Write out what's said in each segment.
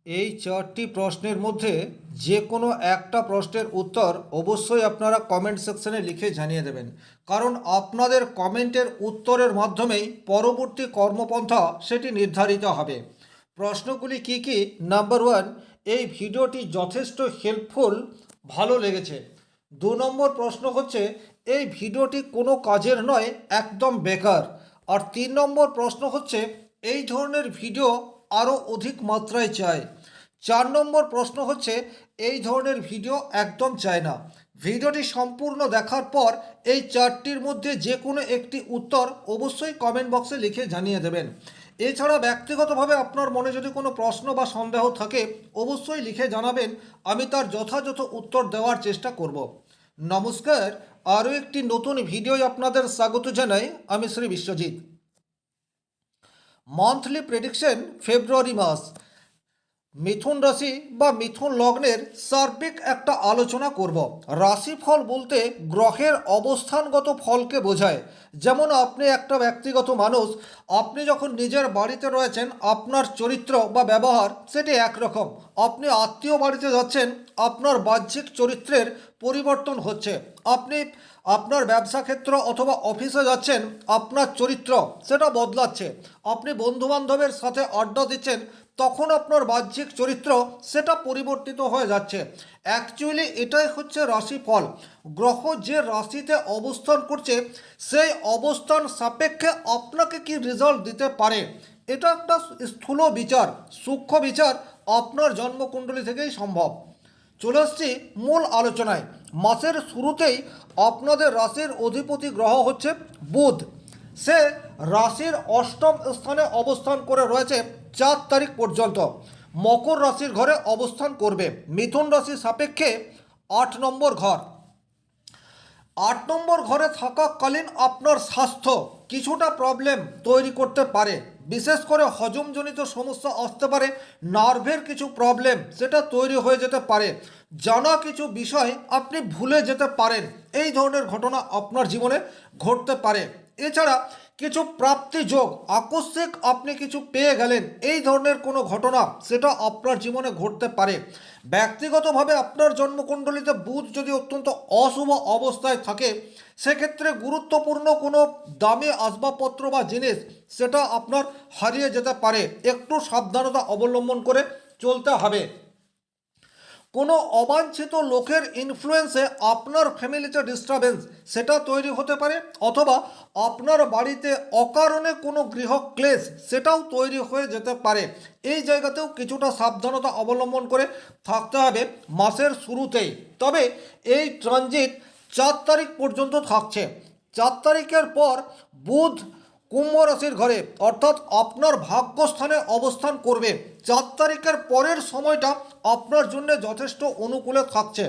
এই চারটি প্রশ্নের মধ্যে যে কোনো একটা প্রশ্নের উত্তর অবশ্যই আপনারা কমেন্ট সেকশনে লিখে জানিয়ে দেবেন, কারণ আপনাদের কমেন্টের উত্তরের মাধ্যমেই পরবর্তী কর্মপন্থা সেটি নির্ধারিত হবে। প্রশ্নগুলি কি কি? নাম্বার ওয়ান, এই ভিডিওটি যথেষ্ট হেল্পফুল, ভালো লেগেছে। 2 নম্বর প্রশ্ন হচ্ছে, এই ভিডিওটি কোনো কাজের নয়, একদম বেকার। আর 3 নম্বর প্রশ্ন হচ্ছে, এই ধরনের ভিডিও আরও অধিক মাত্রায় চাই। 4 নম্বর প্রশ্ন হচ্ছে, এই ধরনের ভিডিও একদম চাই না। ভিডিওটি সম্পূর্ণ দেখার পর এই চারটির মধ্যে যে কোনো একটি উত্তর অবশ্যই কমেন্ট বক্সে লিখে জানিয়ে দেবেন। এছাড়া ব্যক্তিগতভাবে আপনার মনে যদি কোনো প্রশ্ন বা সন্দেহ থাকে অবশ্যই লিখে জানাবেন, আমি তার যথাযথ উত্তর দেওয়ার চেষ্টা করব। নমস্কার, আরও একটি নতুন ভিডিওয় আপনাদের স্বাগত জানাই। আমি শ্রী বিশ্বজিৎ। মান্থলি প্রেডিকশন ফেব্রুয়ারি মাস, মিথুন রাশি বা মিথুন লগ্নের সার্বিক একটা আলোচনা করব। রাশিফল বলতে গ্রহের অবস্থানগত ফলকে বোঝায়। যেমন আপনি একটা ব্যক্তিগত মানুষ, আপনি যখন নিজের বাড়িতে রয়েছেন আপনার চরিত্র বা ব্যবহার সেটি একরকম। আপনি আত্মীয় বাড়িতে যাচ্ছেন, আপনার বাহ্যিক চরিত্রের পরিবর্তন হচ্ছে। আপনি আপনার ব্যবসা ক্ষেত্র অথবা অফিসে যাচ্ছেন, আপনার চরিত্র সেটা বদলাচ্ছে। আপনি বন্ধুবান্ধবের সাথে আড্ডা দিচ্ছেন, তখন আপনার বাহ্যিক চরিত্র সেটা পরিবর্তিত হয়ে যাচ্ছে। অ্যাকচুয়ালি এটাই হচ্ছে রাশিফল। গ্রহ যে রাশিতে অবস্থান করছে সেই অবস্থান সাপেক্ষে আপনাকে কি রেজাল্ট দিতে পারে, এটা একটা স্থূল বিচার, সূক্ষ্ম বিচার আপনার জন্মকুণ্ডলী থেকেই সম্ভব। চলে আসছি মূল আলোচনায়। মাসের শুরুতেই আপনাদের রাশির অধিপতি গ্রহ হচ্ছে বুধ। সে রাশির অষ্টম স্থানে অবস্থান করে রয়েছে 4 তারিখ পর্যন্ত। মকর রাশির ঘরে অবস্থান করবে। মিথুন রাশির সাপেক্ষে 8 নম্বর ঘর। 8 নম্বর ঘরে থাকাকালীন আপনার স্বাস্থ্য কিছুটা প্রবলেম তৈরি করতে পারে। বিশেষ করে হজমজনিত সমস্যা আসতে পারে, নার্ভের কিছু প্রবলেম সেটা তৈরি হয়ে যেতে পারে, জানা কিছু বিষয় আপনি ভুলে যেতে পারেন। এই ধরনের ঘটনা আপনার জীবনে ঘটতে পারে। এছাড়া কিছু প্রাপ্তি যোগ, আকস্মিক আপনি কিছু পেয়ে গেলেন, এই ধরনের কোনো ঘটনা সেটা আপনার জীবনে ঘটতে পারে। ব্যক্তিগতভাবে আপনার জন্মকুণ্ডলিতে বুধ যদি অত্যন্ত অশুভ অবস্থায় থাকে, সেক্ষেত্রে গুরুত্বপূর্ণ কোনো দামি আসবাবপত্র বা জিনিস সেটা আপনার হারিয়ে যেতে পারে। একটু সাবধানতা অবলম্বন করে চলতে হবে। কোনো অবাঞ্ছিত লোকের ইনফ্লুয়েন্সে আপনার ফ্যামিলিতে ডিস্টারবেন্স সেটা তৈরি হতে পারে, অথবা আপনার বাড়িতে অকারণে কোনো গৃহ ক্লেশ সেটাও তৈরি হয়ে যেতে পারে। এই জায়গাতেও কিছুটা সাবধানতা অবলম্বন করে থাকতে হবে মাসের শুরুতেই। তবে এই ট্রানজিট 4 তারিখ পর্যন্ত থাকছে। 4 তারিখের পর বুধ কুম্ভ রাশির ঘরে অর্থাৎ আপনার ভাগ্যস্থানে অবস্থান করবে। 4 তারিখের পরের সময়টা আপনার জন্য যথেষ্ট অনুকূলে থাকছে।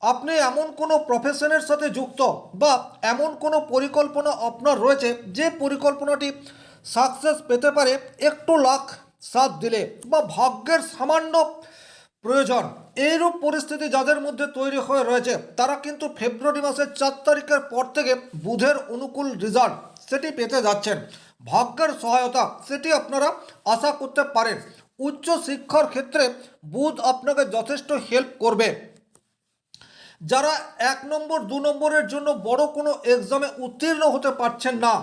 আপনি এমন কোনো প্রফেশনের সাথে যুক্ত বা এমন কোনো পরিকল্পনা আপনার রয়েছে যে পরিকল্পনাটি সাকসেস পেতে পারে একটু লাখ সাথ দিলে বা ভাগ্যের সামান্য প্রয়োজন। এইরূপ পরিস্থিতি যাদের মধ্যে তৈরি হয়ে রয়েছে তারা কিন্তু ফেব্রুয়ারি মাসের 4 তারিখের পর থেকে বুধের অনুকূল রেজাল্ট সেটি পেতে যাচ্ছেন। ভাগ্যের সহায়তা সেটি আপনারা আশা করতে পারেন। উচ্চ শিক্ষার ক্ষেত্রে বুধ আপনাকে যথেষ্ট হেল্প করবে। যারা 1 নম্বর 2 নম্বরের জন্য বড় কোনো এক্সামে উত্তীর্ণ হতে পারছেন না,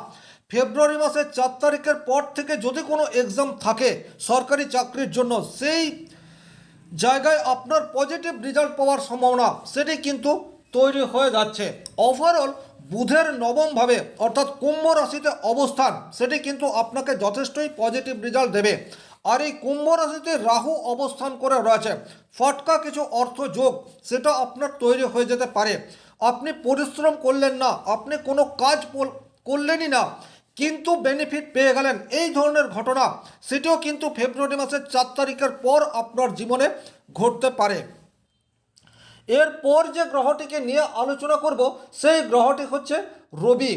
ফেব্রুয়ারি মাসের 4 তারিখের পর থেকে যদি কোনো এক্সাম থাকে সরকারি চাকরির জন্য, সেই জায়গায় আপনার পজিটিভ রেজাল্ট পাওয়ার সম্ভাবনা সেটি কিন্তু তৈরি হয়ে যাচ্ছে। ওভারঅল বুধের নবমভাবে অর্থাৎ কুম্ভ রাশিতে অবস্থান সেটি কিন্তু আপনাকে যথেষ্টই পজিটিভ রেজাল্ট দেবে। আর এই কুম্ভ রাশিতে রাহু অবস্থান করে রয়েছে, ফটকা কিছু অর্থ যোগ সেটা আপনার তৈরি হয়ে যেতে পারে। আপনি পরিশ্রম করলেন না, আপনি কোনো কাজ করলেনই না, কিন্তু বেনিফিট পেয়ে গেলেন, এই ধরনের ঘটনা সেটিও কিন্তু ফেব্রুয়ারি মাসের 4 তারিখের পর আপনার জীবনে ঘটতে পারে। এরপর যে গ্রহটিকে নিয়ে আলোচনা করব সেই গ্রহটি হচ্ছে রবি।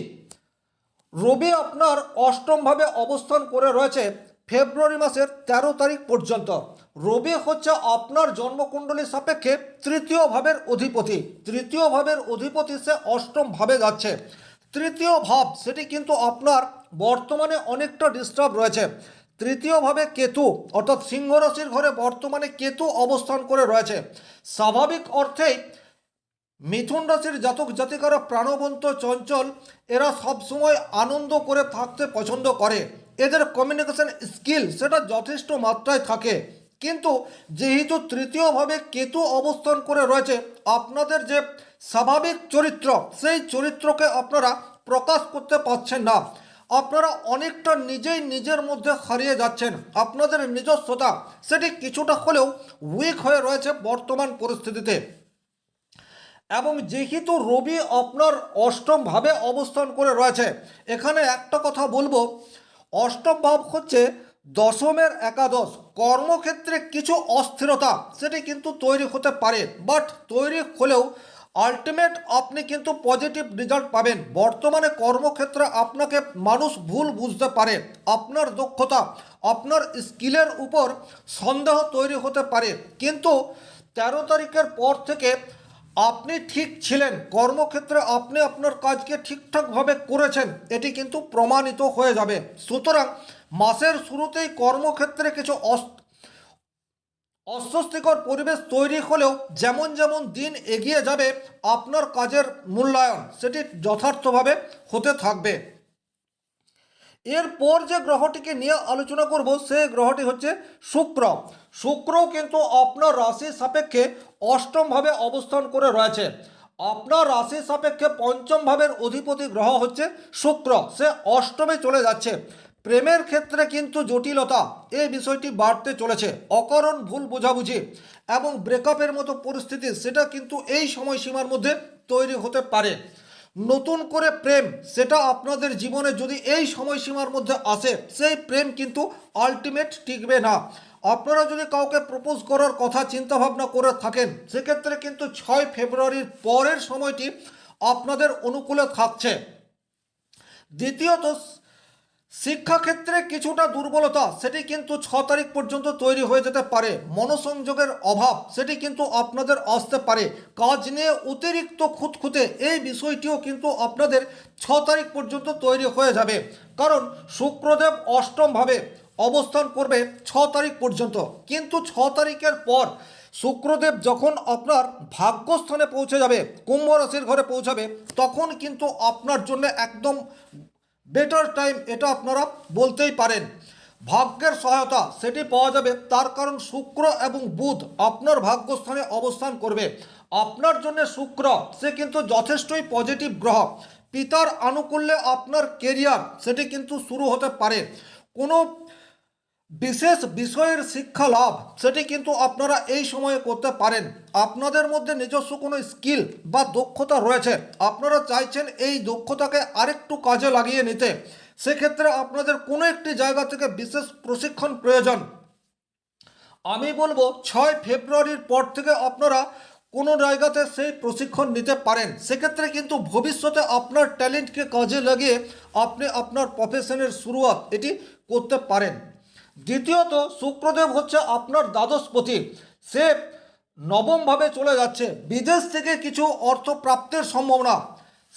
রবি আপনার অষ্টমভাবে অবস্থান করে রয়েছে ফেব্রুয়ারি মাসের 13 তারিখ পর্যন্ত। রবি হচ্ছে আপনার জন্মকুণ্ডলীর সাপেক্ষে তৃতীয় ভাবের অধিপতি। তৃতীয় ভাবের অধিপতি সে অষ্টম ভাবে যাচ্ছে। তৃতীয় ভাব সেটি কিন্তু আপনার বর্তমানে অনেকটা ডিস্টার্ব রয়েছে। তৃতীয়ভাবে কেতু, অর্থাৎ সিংহ রাশির ঘরে বর্তমানে কেতু অবস্থান করে রয়েছে। স্বাভাবিক অর্থেই মিথুন রাশির জাতক জাতিকারা প্রাণবন্ত, চঞ্চল, এরা সবসময় আনন্দ করে থাকতে পছন্দ করে। এদের কমিউনিকেশন স্কিল সেটা যথেষ্ট মাত্রায় থাকে। কিন্তু যেহেতু তৃতীয়ভাবে কেতু অবস্থান করে রয়েছে, আপনাদের যে স্বাভাবিক চরিত্র, সেই চরিত্রকে আপনারা প্রকাশ করতে পারছেন না। আপনারা অনেকটা নিজেই নিজের মধ্যে হারিয়ে যাচ্ছেন। আপনাদের নিজস্বতা সেটি কিছুটা হলেও উইক হয়ে রয়েছে বর্তমান পরিস্থিতিতে। এবং যেহেতু রবি আপনার অষ্টম ভাবে অবস্থান করে রয়েছে, এখানে একটা কথা বলবো, অষ্টম ভাব হচ্ছে দশমের একাদশ। কর্মক্ষেত্রে কিছু অস্থিরতা সেটি কিন্তু তৈরি হতে পারে, বাট তৈরি হলেও আলটিমেট আপনি কিন্তু পজিটিভ রেজাল্ট পাবেন। বর্তমানে কর্মক্ষেত্রে আপনাকে মানুষ ভুল বুঝতে পারে, আপনার দক্ষতা, আপনার স্কিলের উপর সন্দেহ তৈরি হতে পারে। কিন্তু 13 তারিখের পর থেকে আপনি ঠিক ছিলেন, কর্মক্ষেত্রে আপনি আপনার কাজকে ঠিকঠাকভাবে করেছেন, এটি কিন্তু প্রমাণিত হয়ে যাবে। সুতরাং মাসের শুরুতেই কর্মক্ষেত্রে কিছু অস্বস্তিকর পরিবেশ তৈরি হলেও যেমন যেমন দিন এগিয়ে যাবে, আপনার কাজের মূল্যায়ন সেটি যথার্থভাবে হতে থাকবে। এরপর যে গ্রহটিকে নিয়ে আলোচনা করব, সেই গ্রহটি হচ্ছে শুক্র। শুক্রও কিন্তু আপনার রাশি সাপেক্ষে অষ্টমভাবে অবস্থান করে রয়েছে। আপনার রাশি সাপেক্ষে পঞ্চম ভাবের অধিপতি গ্রহ হচ্ছে শুক্র, সে অষ্টমে চলে যাচ্ছে। প্রেমের ক্ষেত্রে কিন্তু জটিলতা, এই বিষয়টি বাড়তে চলেছে। অকারণ ভুল বোঝাবুঝি এবং ব্রেকআপের মতো পরিস্থিতি সেটা কিন্তু এই সময়সীমার মধ্যে তৈরি হতে পারে। নতুন করে প্রেম সেটা আপনাদের জীবনে যদি এই সময়সীমার মধ্যে আসে, সেই প্রেম কিন্তু আলটিমেট টিকবে না। আপনারা যদি কাউকে প্রপোজ করার কথা চিন্তাভাবনা করে থাকেন, সেক্ষেত্রে কিন্তু 6 ফেব্রুয়ারির পরের সময়টি আপনাদের অনুকূলে থাকছে। দ্বিতীয়ত, শিক্ষাক্ষেত্রে কিছুটা দুর্বলতা সেটি কিন্তু 6 তারিখ পর্যন্ত তৈরি হয়ে যেতে পারে। মনোসংযোগের অভাব সেটি কিন্তু আপনাদের আসতে পারে। কাজ নিয়ে অতিরিক্ত খুঁতখুঁতে, এই বিষয়টিও কিন্তু আপনাদের 6 তারিখ পর্যন্ত তৈরি হয়ে যাবে। কারণ শুক্রদেব অষ্টমভাবে অবস্থান করবে 6 তারিখ পর্যন্ত। কিন্তু 6 তারিখের পর শুক্রদেব যখন আপনার ভাগ্যস্থানে পৌঁছে যাবে, কুম্ভ রাশির ঘরে পৌঁছাবে, তখন কিন্তু আপনার জন্য একদম বেটার টাইম, এটা আপনারা বলতেই পারেন। ভাগ্যের সহায়তা সেটি পাওয়া যাবে, তার কারণ শুক্র এবং বুধ আপনার ভাগ্যস্থানে অবস্থান করবে। আপনার জন্য শুক্র সে কিন্তু যথেষ্টই পজিটিভ গ্রহ। পিতার আনুকূল্যে আপনার কেরিয়ার সেটি কিন্তু শুরু হতে পারে। কোনো বিশেষ বিষয়ের শিক্ষা লাভ সেটি কিন্তু আপনারা এই সময়ে করতে পারেন। আপনাদের মধ্যে নিজস্ব কোনো স্কিল বা দক্ষতা রয়েছে, আপনারা চাইছেন এই দক্ষতাকে আরেকটু কাজে লাগিয়ে নিতে। সেক্ষেত্রে আপনাদের কোনো একটি জায়গা থেকে বিশেষ প্রশিক্ষণ প্রয়োজন। আমি বলবো 6 ফেব্রুয়ারির পর থেকে আপনারা কোনো জায়গাতে সেই প্রশিক্ষণ নিতে পারেন। সেক্ষেত্রে কিন্তু ভবিষ্যতে আপনার ট্যালেন্টকে কাজে লাগিয়ে আপনি আপনার প্রফেশনের শুরুয়াত এটি করতে পারেন। দ্বিতীয়ত, শুক্রদেব হচ্ছে আপনার দ্বাদশপতি, সে নবমভাবে চলে যাচ্ছে। বিদেশ থেকে কিছু অর্থ প্রাপ্তির সম্ভাবনা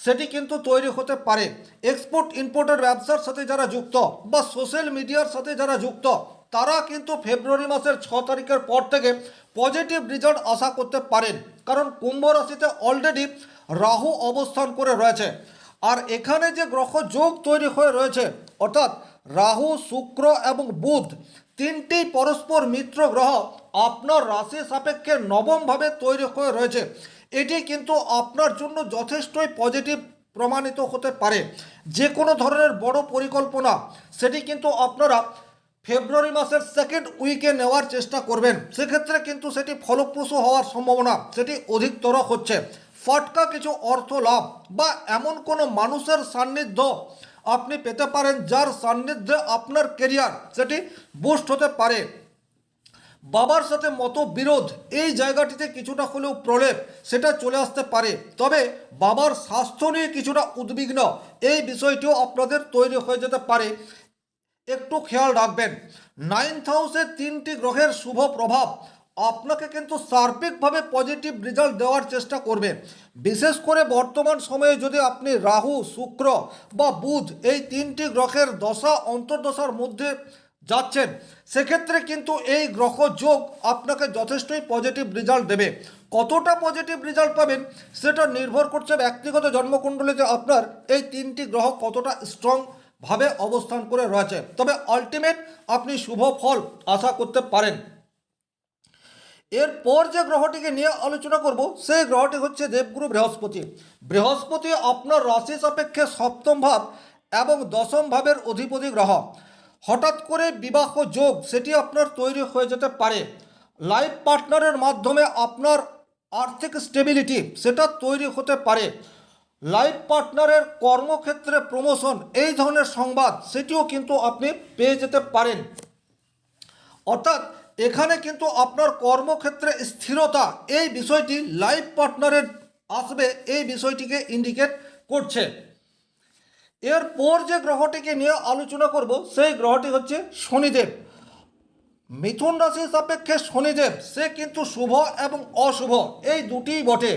সেটি কিন্তু তৈরি হতে পারে। এক্সপোর্ট ইম্পোর্টের ব্যবসার সাথে যারা যুক্ত বা সোশ্যাল মিডিয়ার সাথে যারা যুক্ত, তারা কিন্তু ফেব্রুয়ারি মাসের 6 তারিখের পর থেকে পজিটিভ রেজাল্ট আশা করতে পারেন। কারণ কুম্ভ রাশিতে অলরেডি রাহু অবস্থান করে রয়েছে। আর এখানে যে গ্রহ যোগ তৈরি হয়ে রয়েছে, অর্থাৎ রাহু, শুক্র এবং বুধ, তিনটি পরস্পর মিত্র গ্রহ আপনার রাশি সাপেক্ষে নবমভাবে তৈরি হয়ে রয়েছে। এটি কিন্তু আপনার জন্য যথেষ্টই পজিটিভ প্রমাণিত হতে পারে। যে কোনো ধরনের বড় পরিকল্পনা সেটি কিন্তু আপনারা ফেব্রুয়ারি মাসের সেকেন্ড উইকে নেওয়ার চেষ্টা করবেন। সেক্ষেত্রে কিন্তু সেটি ফলপ্রসূ হওয়ার সম্ভাবনা সেটি অধিকতর হচ্ছে। ফটকা কিছু অর্থ লাভ বা এমন কোনো মানুষের সান্নিধ্য আপনি পেতে পারেন, যার সান্নিধ্যে আপনার কেরিয়ার সেটি বুস্ট হতে পারে। বাবার সাথে মতবিরোধ, এই জায়গাটিতে কিছুটা হলেও প্রলেপ সেটা চলে আসতে পারে। তবে বাবার স্বাস্থ্য নিয়ে কিছুটা উদ্বিগ্ন, এই বিষয়টিও আপনাদের তৈরি হয়ে যেতে পারে, একটু খেয়াল রাখবেন। 9th হাউসে 3টি গ্রহের শুভ প্রভাব আপনাকে কিন্তু সার্বিকভাবে পজিটিভ রেজাল্ট দেওয়ার চেষ্টা করবে। বিশেষ করে বর্তমান সময়ে যদি আপনি রাহু, শুক্র বা বুধ এই 3টি গ্রহের দশা অন্তর্দশার মধ্যে যাচ্ছেন, সেক্ষেত্রে কিন্তু এই গ্রহ যোগ আপনাকে যথেষ্টই পজিটিভ রেজাল্ট দেবে। কতটা পজিটিভ রেজাল্ট পাবেন সেটা নির্ভর করছে ব্যক্তিগত জন্মকুণ্ডলীতে আপনার এই তিনটি গ্রহ কতটা স্ট্রং ভাবে অবস্থান করে রয়েছে। তবে আলটিমেট আপনি শুভ ফল আশা করতে পারেন। এরপর যে গ্রহটিকে নিয়ে আলোচনা করব সেই গ্রহটি হচ্ছে দেবগুরু বৃহস্পতি। বৃহস্পতি আপনার রাশি সাপেক্ষে সপ্তম ভাব এবং দশম ভাবের অধিপতি গ্রহ। হঠাৎ করে বিবাহ যোগ সেটি আপনার তৈরি হয়ে যেতে পারে। লাইফ পার্টনারের মাধ্যমে আপনার আর্থিক স্টেবিলিটি সেটা তৈরি হতে পারে। লাইফ পার্টনারের কর্মক্ষেত্রে প্রমোশন এই ধরনের সংবাদ সেটিও কিন্তু আপনি পেয়ে যেতে পারেন। অর্থাৎ এখানে কিন্তু আপনার কর্মক্ষেত্রে স্থিরতা এই বিষয়টি লাইফ পার্টনারের আসবে এই বিষয়টিকে ইন্ডিকেট করছে। এরপর যে গ্রহটিকে নিয়ে আলোচনা করব সেই গ্রহটি হচ্ছে শনিদেব। মিথুন রাশির সাপেক্ষে শনিদেব সে কিন্তু শুভ এবং অশুভ এই দুটিই বটে।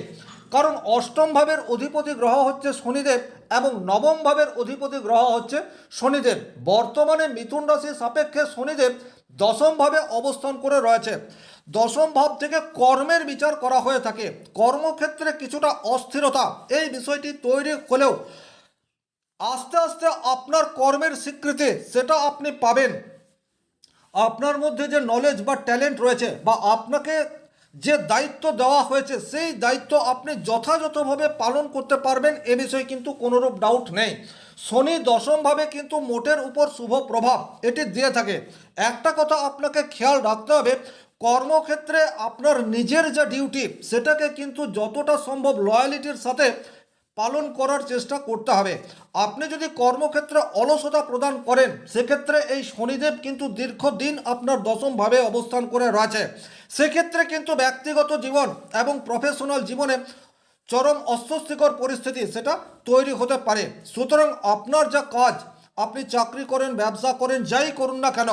কারণ অষ্টম ভাবের অধিপতি গ্রহ হচ্ছে শনিদেব এবং নবম ভাবের অধিপতি গ্রহ হচ্ছে শনিদেব। বর্তমানে মিথুন রাশির সাপেক্ষে শনিদেব দশম ভাবে অবস্থান করে রয়েছে। দশম ভাব থেকে কর্মের বিচার করা হয়ে থাকে। কর্মক্ষেত্রে কিছুটা অস্থিরতা এই বিষয়টি তৈরি হলেও আস্তে আস্তে আপনার কর্মের স্বীকৃতি সেটা আপনি পাবেন। আপনার মধ্যে যে নলেজ বা ট্যালেন্ট রয়েছে বা আপনাকে যে দায়িত্ব দেওয়া হয়েছে সেই দায়িত্ব আপনি যথাযথভাবে পালন করতে পারবেন এ বিষয়ে কিন্তু কোনোরূপ ডাউট নেই। শনি দশমভাবে কিন্তু মোটের উপর শুভ প্রভাব এটি দিয়ে থাকে। একটা কথা আপনাকে খেয়াল রাখতে হবে, কর্মক্ষেত্রে আপনার নিজের যে ডিউটি সেটাকে কিন্তু যতটা সম্ভব লয়ালিটির সাথে পালন করার চেষ্টা করতে হবে। আপনি যদি কর্মক্ষেত্রে অলসতা প্রদান করেন সেক্ষেত্রে এই শনিদেব কিন্তু দীর্ঘদিন আপনার দশমভাবে অবস্থান করে রয়েছে। সেক্ষেত্রে কিন্তু ব্যক্তিগত জীবন এবং প্রফেশনাল জীবনে চরম অস্বস্তিকর পরিস্থিতি সেটা তৈরি হতে পারে। সুতরাং আপনার যা কাজ, আপনি চাকরি করেন, ব্যবসা করেন, যাই করুন না কেন,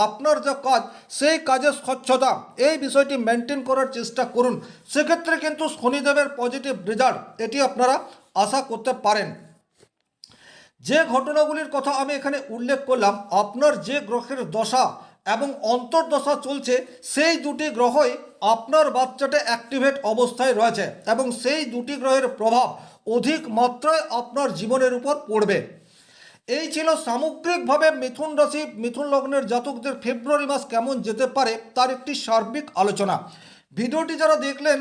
আপনার যা কাজ সেই কাজের স্বচ্ছতা এই বিষয়টি মেনটেন করার চেষ্টা করুন। সেক্ষেত্রে কিন্তু শনিদেবের পজিটিভ রেজাল্ট এটি আপনারা আশা করতে পারেন। যে ঘটনাগুলির কথা আমি এখানে উল্লেখ করলাম, আপনার যে গ্রহের দশা এবং অন্তর্দশা চলছে সেই দুটি গ্রহই আপনার বাচ্চাতে অ্যাক্টিভেট অবস্থায় রয়েছে এবং সেই দুটি গ্রহের প্রভাব অধিক মাত্রায় আপনার জীবনের উপর পড়বে। এই ছিল সামগ্রিকভাবে মিথুন রাশি মিথুন লগ্নের জাতকদের ফেব্রুয়ারি মাস কেমন যেতে পারে তার একটি সার্বিক আলোচনা। ভিডিওটি যারা দেখলেন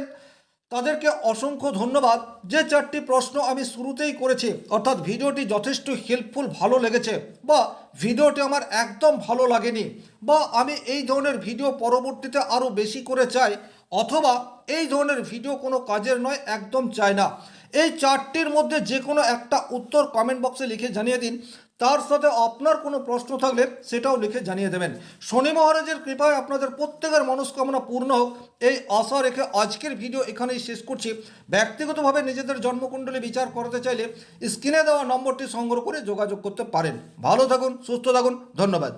তাদেরকে অসংখ্য ধন্যবাদ। যে চারটি প্রশ্ন আমি শুরুতেই করেছি, অর্থাৎ ভিডিওটি যথেষ্ট হেল্পফুল ভালো লেগেছে বা ভিডিওটি আমার একদম ভালো লাগেনি বা আমি এই ধরনের ভিডিও পরবর্তীতে আরও বেশি করে চাই অথবা এই ধরনের ভিডিও কোনো কাজের নয় একদম চাই না, এই চারটির মধ্যে যে কোনো একটা উত্তর কমেন্ট বক্সে লিখে জানিয়ে দিন। তার সাথে আপনার কোনো প্রশ্ন থাকলে সেটাও লিখে জানিয়ে দেবেন। শনি মহারাজের কৃপায় আপনাদের প্রত্যেকের মনস্কামনা পূর্ণ হোক এই আশা রেখে আজকের ভিডিও এখানেই শেষ করছি। ব্যক্তিগতভাবে নিজেদের জন্মকুণ্ডলী বিচার করতে চাইলে স্ক্রিনে দেওয়া নম্বরটি সংগ্রহ করে যোগাযোগ করতে পারেন। ভালো থাকুন, সুস্থ থাকুন, ধন্যবাদ।